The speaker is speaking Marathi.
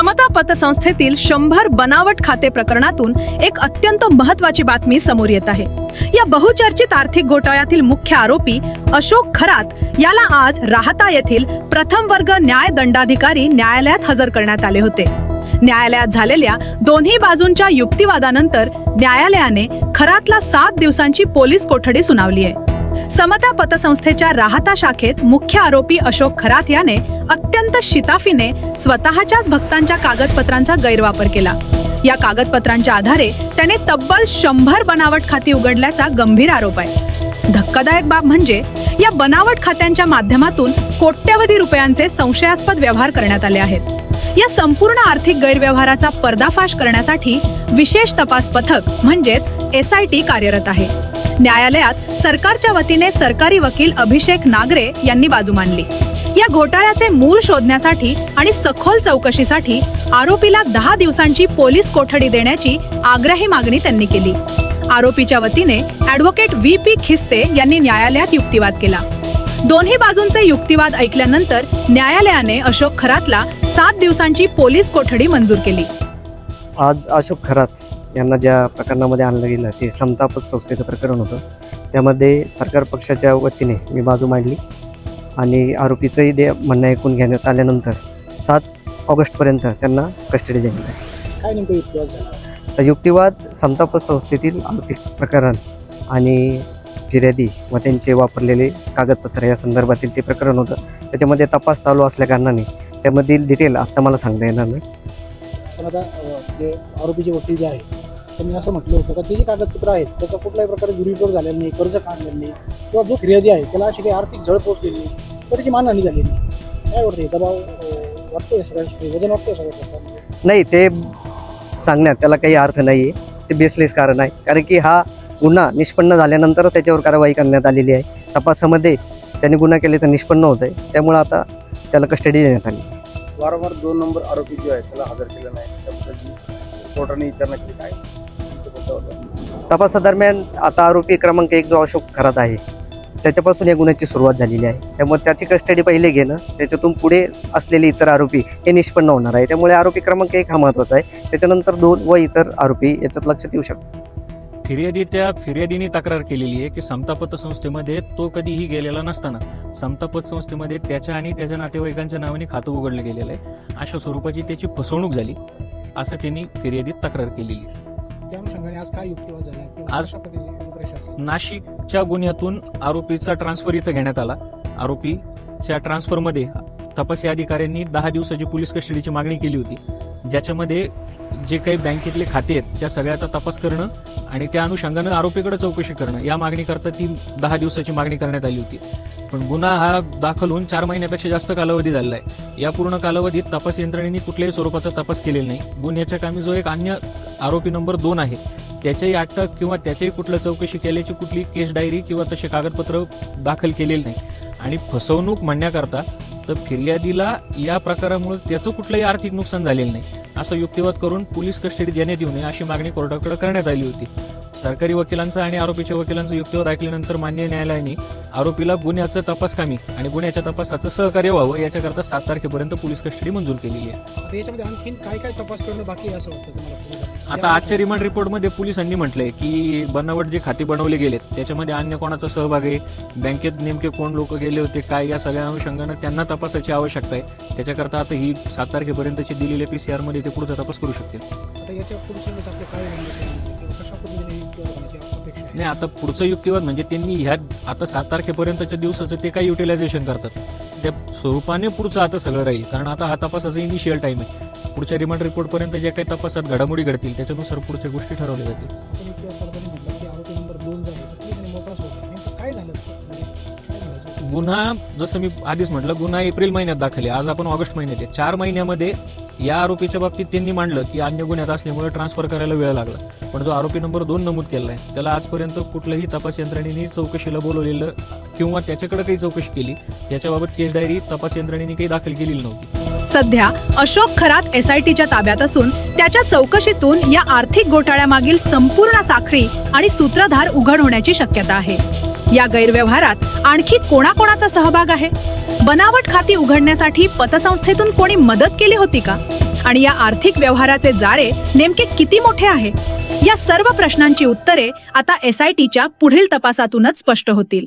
समता पतसंस्थेतील 100 बनावट खाते प्रकरणातून एक अत्यंत महत्त्वाची बातमी समोर येत आहे। या बहुचर्चित आर्थिक घोटाळ्यातील मुख्य आरोपी अशोक खरात याला आज राहता येथील प्रथम वर्ग न्याय दंडाधिकारी न्यायालयात हजर करण्यात आले होते। न्यायालयात झालेल्या दोन्ही बाजूंच्या युक्तिवादानंतर न्यायालयाने खरातला 7 दिवसांची पोलीस कोठडी सुनावली आहे। समता पतसंस्थेच्या राहता शाखेत मुख्य आरोपी अशोक खरात याने अत्यंत शिताफीने स्वतःच्याच भक्तांच्या कागदपत्रांचा गैरवापर केला। या कागदपत्रांच्या आधारे त्याने तब्बल 100 बनावट खाती उघडल्याचा गंभीर आरोप आहे। धक्कादायक बाब म्हणजे या बनावट खात्यांच्या माध्यमातून कोट्यवधी रुपयांचे संशयास्पद व्यवहार करण्यात आले आहेत। या संपूर्ण आर्थिक गैरव्यवहाराचा पर्दाफाश करण्यासाठी विशेष तपास पथक म्हणजेच SIT कार्यरत आहे। न्यायालयात सरकारच्या वतीने सरकारी वकील अभिषेक नागरे यांनी बाजू मांडली। या घोटाळ्याचे मूळ शोधण्यासाठी आणि सखोल चौकशीसाठी आरोपीला 10 दिवसांची पोलीस कोठडी देण्याची आग्रही मागणी त्यांनी केली। आरोपीच्या वतीने ॲडव्होकेट VP खिस्ते यांनी न्यायालयात युक्तिवाद केला। दोन्ही बाजूंचे युक्तिवाद ऐकल्यानंतर न्यायालयाने अशोक खरातला 7 दिवसांची पोलीस कोठडी मंजूर केली। आज अशोक खरात यांना ज्या प्रकरणामध्ये आणलं गेलं ते समता पतसंस्थेचं प्रकरण होतं। त्यामध्ये सरकार पक्षाच्या वतीने मी बाजू मांडली आणि आरोपीचंही म्हणणं ऐकून घेण्यात आल्यानंतर 7 ऑगस्टपर्यंत त्यांना कस्टडी देण्यात आली। काय नेमकं युक्तिवाद झाला? तर युक्तिवाद समता पतसंस्थेतील आर्थिक प्रकरण आणि फिर्यादी व त्यांचे वापरलेले कागदपत्र या संदर्भातील ते प्रकरण होतं। त्याच्यामध्ये तपास चालू असल्या कारणाने त्यामधील डिटेल आता मला सांगता येणार नाही। पण आता जे आरोपीचे वकील जे आहे त्यांनी असं म्हटलं होतं का ते जे कागदपत्र आहेत त्याचा कुठल्याही प्रकारे दुरुपयोग झालेला नाही, कर्ज काढलेलं नाही किंवा जो फिर्यादी आहे त्याला अशी काही आर्थिक झळ पोचलेली नाही, तर त्याची मानहानी झालेली नाही। काय वाटते दबाव वाटतोय सगळ्यांसाठी, वजन वाटतंय सगळ्या? नाही, ते सांगण्यात त्याला काही अर्थ नाही आहे। ते बेसलेस कारण आहे, कारण की हा गुन्हा निष्पन्न झाल्यानंतर त्याच्यावर कारवाई करण्यात आलेली आहे। तपासामध्ये त्यांनी गुन्हा केल्याचं निष्पन्न होत आहे, त्यामुळे आता त्याला कस्टडी देण्यात आली। वारंवार 2 नंबर आरोपी जो आहे त्याला हजर केलं नाही, त्याबद्दल कोर्टाने विचारणा केली काय? तपासादरम्यान आता आरोपी क्रमांक 1 जो अशोक खरात आहे त्याच्यापासून या गुन्ह्याची सुरुवात झालेली आहे। त्यामुळे त्याची कस्टडी पहिले घेणं, त्याच्यातून पुढे असलेले इतर आरोपी हे निष्पन्न होणार आहे। त्यामुळे आरोपी क्रमांक 1 हा महत्त्वाचा आहे, त्याच्यानंतर 2 व इतर आरोपी याच्यात लक्षात येऊ शकतात। फिर्यादीने तक्रार केलेली आहे की समता पतसंस्थेमध्ये तो कधीही गेलेला नसताना समता पतसंस्थेमध्ये त्याच्या आणि त्याच्या नातेवाईकांच्या नावाने खातं उघडलं गेलेलं आहे, अशा स्वरूपाची त्याची फसवणूक झाली असं त्यांनी फिर्यादीत तक्रार केलेली आहे। त्या अनुषंगाने आज काय युक्तिवाद झाला? आज नाशिकच्या गुन्ह्यातून आरोपीचा ट्रान्सफर इथं घेण्यात आला। आरोपीच्या ट्रान्सफरमध्ये तपासी अधिकाऱ्यांनी 10 दिवसाची पोलीस कस्टडीची मागणी केली होती, ज्याच्यामध्ये जे काही बँकेतले खाते आहेत त्या सगळ्याचा तपास करणं आणि त्या अनुषंगानं आरोपीकडे चौकशी करणं या मागणीकरता ती 10 दिवसाची मागणी करण्यात आली होती। पण गुन्हा हा दाखल होऊन 4 महिन्यापेक्षा जास्त कालावधी झालेला आहे। या पूर्ण कालावधीत तपास यंत्रणेने कुठल्याही स्वरूपाचा तपास केलेला नाही। गुन्ह्याच्या कामी जो एक अन्य आरोपी नंबर 2 आहे त्याच्याही अटक किंवा त्याच्याही कुठलं चौकशी केल्याची कुठली केस डायरी किंवा तसे कागदपत्र दाखल केलेले नाही। आणि फसवणूक म्हणण्याकरता तर फिर्यादीला या प्रकारामुळे त्याचं कुठलंही आर्थिक नुकसान झालेलं नाही असं युक्तिवाद करून पोलीस कस्टडी देण्यात येऊ नये अशी मागणी कोर्टाकडे करण्यात आली होती। सरकारी वकिलांचा आणि आरोपीच्या वकिलांचा युक्तिवाद ऐकल्यानंतर मान्य न्यायालयाने आरोपीला गुन्ह्याचं तपासकामी आणि गुन्ह्याच्या तपासाचं सहकार्य व्हावं याच्याकरता 7 तारखेपर्यंत पोलीस कस्टडी मंजूर केलेली आहे। याच्यामध्ये आणखीन काय काय तपास करणं बाकी आहे असं वाटतं तुम्हाला? आता आजच्या रिमांड रिपोर्टमध्ये पोलिसांनी म्हटलंय की बनावट जे खाते बनवले गेलेत त्याच्यामध्ये अन्य कोणाचा सहभाग आहे, बँकेत नेमके कोण लोक गेले होते काय, या सगळ्या अनुषंगानं त्यांना तपासाची आवश्यकता आहे। त्याच्याकरता आता ही 7 तारखेपर्यंतची दिलेल्या PCR मध्ये ते पुढचा तपास करू शकतील। आता याच्या पुढचे आपले काय कशा पद्धतीने अपेक्षा आहे? नाही, आता पुढचं युक्तिवाद म्हणजे त्यांनी ह्या आता 7 तारखेपर्यंतच्या दिवसाचं ते काय युटिलायझेशन करतात त्या स्वरूपाने पुढचं आता सगळं राहील, कारण आता हा तपासाचा इनिशियल टाइम आहे। पुढच्या रिमांड रिपोर्ट पर्यंत जे काही तपासात घडामोडी घडतील त्याच्यानुसार पुढच्या गोष्टी ठरवल्या जातील। आरोपी नंबर 2 काय झालं? गुन्हा जसं मी आधीच म्हटलं, गुन्हा एप्रिल महिन्यात दाखल आहे, आज आपण ऑगस्ट महिन्यात आहे। 4 महिन्यामध्ये या आरोपीच्या बाबतीत त्यांनी मांडलं की अन्य गुन्ह्यात असल्यामुळे ट्रान्सफर करायला वेळ लागला, पण जो आरोपी नंबर 2 नमूद केला आहे त्याला आजपर्यंत कुठल्याही तपास यंत्रणेने चौकशीला बोलवलेलं किंवा त्याच्याकडे काही चौकशी केली याच्याबाबत केस डायरी तपास यंत्रणेने काही दाखल केलेली नव्हती। सध्या अशोक खरात SITच्या ताब्यात असून त्याच्या चौकशीतून या आर्थिक घोटाळ्यामागील संपूर्ण साखळी आणि सूत्रधार उघड होण्याची शक्यता आहे। या गैरव्यवहारात आणखी कोणाकोणाचा सहभाग आहे बनावट खाती उघडण्यासाठी पतसंस्थेतून कोणी मदत केली होती का? आणि या आर्थिक व्यवहाराचे जाळे नेमके किती मोठे आहे? या सर्व प्रश्नांची उत्तरे आता SITच्या पुढील तपासातूनच स्पष्ट होतील.